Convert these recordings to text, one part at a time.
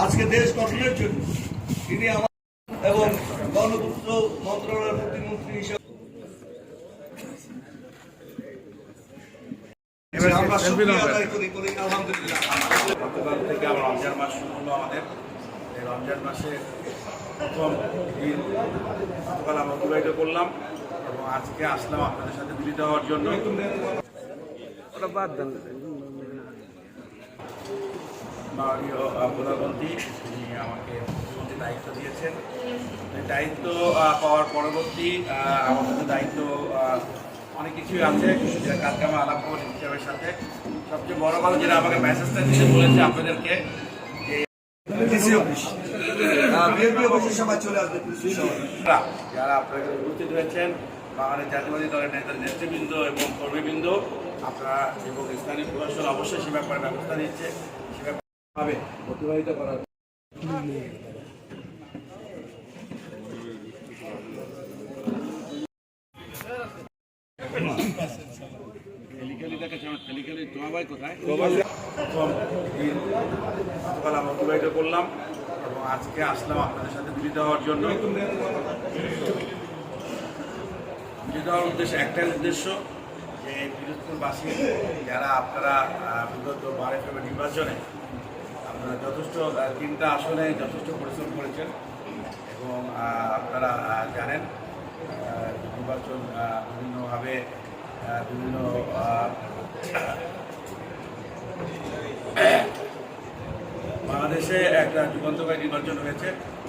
আজকে দেশ গঠনের জন্য তিনি আমার এবং গণপূর্ত মন্ত্রণালয়ের প্রতিমন্ত্রী হিসেবে আমরা শুকরিয়া আদায় করি আলহামদুলিল্লাহ। গতকাল থেকে আমার রমজান মাস শুরু হলো। আমাদের এই রমজান মাসে প্রথম দিন গতকাল আমরা অতিবাহিত করলাম এবং আজকে আসলাম আপনাদের সাথে মিলিত হওয়ার জন্য। মাননীয় প্রধানমন্ত্রী তিনি আমাকে মুখ্যমন্ত্রী দায়িত্ব দিয়েছেন। এই দায়িত্ব পাওয়ার পরবর্তী আমার কাছে দায়িত্ব অনেক কিছুই আছে, যেটা কালকে আমরা আলাপ করবো হিসাবের সাথে। সবচেয়ে বড় কথা যেটা আমাকে মেসেজটা দিতে বলেছে আপনাদেরকে, যে যারা আপনারা উপস্থিত হয়েছেন, বাংলাদেশ জাতীয়বাদী দলের নেতৃবৃন্দ এবং কর্মীবৃন্দ, আপনারা এবং স্থানীয় প্রশাসন অবশ্যই সে ব্যাপারে ব্যবস্থা নিচ্ছে, সে ব্যাপারে অতিবাহিত করার গতকাল আমরা অতিবাহিত করলাম এবং আজকে আসলাম আপনাদের সাথে মিলিত হওয়ার জন্য। মিলিত হওয়ার উদ্দেশ্য একটাই উদ্দেশ্য, যে পিরোজপুরবাসী যারা আপনারা বিগত 12 ফেব্রুয়ারি নির্বাচনে আপনারা যথেষ্ট 3টা আসনে যথেষ্ট পরিশ্রম করেছেন এবং আপনারা জানেন নির্বাচন বিভিন্নভাবে বিভিন্ন বাংলাদেশে একটা যুগান্তকারী নির্বাচন হয়েছে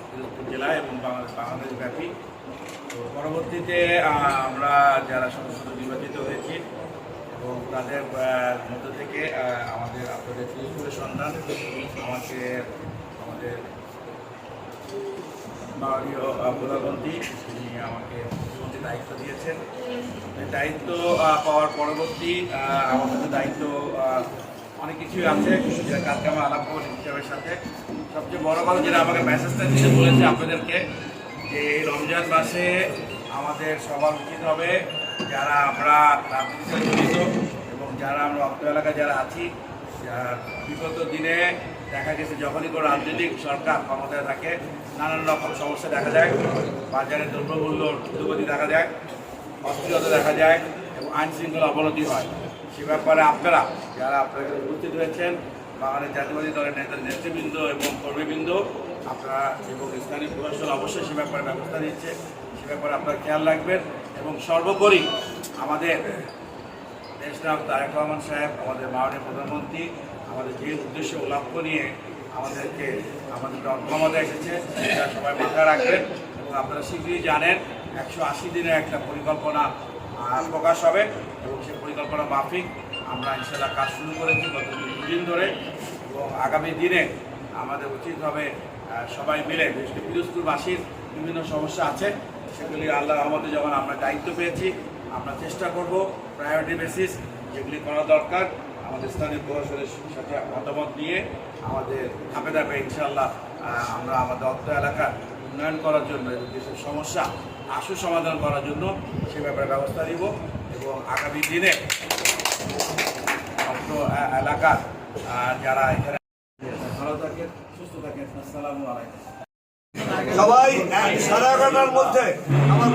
পিরোজপুর জেলায় এবং বাংলাদেশ ব্যাপী। তো পরবর্তীতে আমরা যারা সদস্য নির্বাচিত হয়েছি এবং তাদের মধ্য থেকে আমাদের আপনাদের পিরোজপুরের সন্ধান আমাদের মাননীয় প্রধানমন্ত্রী তিনি আমাকে মুখ্যমন্ত্রী দায়িত্ব দিয়েছেন। এই দায়িত্ব পাওয়ার পরবর্তী আমার কাছে দায়িত্ব অনেক কিছুই আছে, যেটা কালকে আমরা আলাপ করবো হিসাবের সাথে। সবচেয়ে বড় কথা যেটা আমাকে মেসেজটা দিতে বলেছে আপনাদেরকে, যে এই রমজান মাসে আমাদের সবার উচিত হবে, যারা আমরা রাজনীতিতে জড়িত এবং যারা আমরা অর্থ এলাকায় যারা আছি, বিগত দিনে দেখা গেছে যখনই কোনো রাজনৈতিক সরকার ক্ষমতায় থাকে নানান রকম সমস্যা দেখা যায়, বাজারে দ্রব্যমূল্য ঊর্ধ্বগতি দেখা যায়, অস্থিরতা দেখা যায় এবং আইন শৃঙ্খলা অবনতি হয়। সে ব্যাপারে আপনারা যারা আপনারা উপস্থিত হয়েছেন, বাংলাদেশ জাতীয়বাদী দলের নেতৃবৃন্দ এবং কর্মীবৃন্দ, আপনারা এবং স্থানীয় প্রশাসন অবশ্যই সে ব্যাপারে ব্যবস্থা নিচ্ছে, সে ব্যাপারে আপনারা খেয়াল রাখবেন। এবং সর্বোপরি আমাদের দেশনায়ক তারেক রহমান সাহেব, আমাদের মাননীয় প্রধানমন্ত্রী আমাদের যে উদ্দেশ্য লক্ষ্য নিয়ে আমাদেরকে আমাদের ক্ষমতা এসেছে সেটা সবাই মাথায় রাখবেন। এবং আপনারা শীঘ্রই জানেন 180 দিনের একটা পরিকল্পনা প্রকাশ হবে এবং সেই পরিকল্পনা মাফিক আমরা ইনশাআল্লাহ কাজ শুরু করেছি গত 2 দিন ধরে। এবং আগামী দিনে আমাদের উচিত হবে সবাই মিলে, বিশেষ করে পিরোজপুরবাসীর বিভিন্ন সমস্যা আছে, সেগুলি আল্লাহ আমাদের যখন আমরা দায়িত্ব পেয়েছি আমরা চেষ্টা করব প্রায়োরিটি বেসিস যেগুলি করা দরকার আমাদের স্থানীয় প্রশাসনের সাথে মতামত নিয়ে আমাদের ধাপে ধাপে ইনশাআল্লাহ আমরা আমাদের অর্থ এলাকার উন্নয়ন করার জন্য এবং দেশের সমস্যা আশু সমাধান করার জন্য সে ব্যাপারে ব্যবস্থা নিব। এবং আগামী দিনে অর্থ এলাকার যারা এখানে ভালো থাকেন, সুস্থ থাকেন। আসসালামু আলাইকুম। সবাই 11:30টার মধ্যে আমার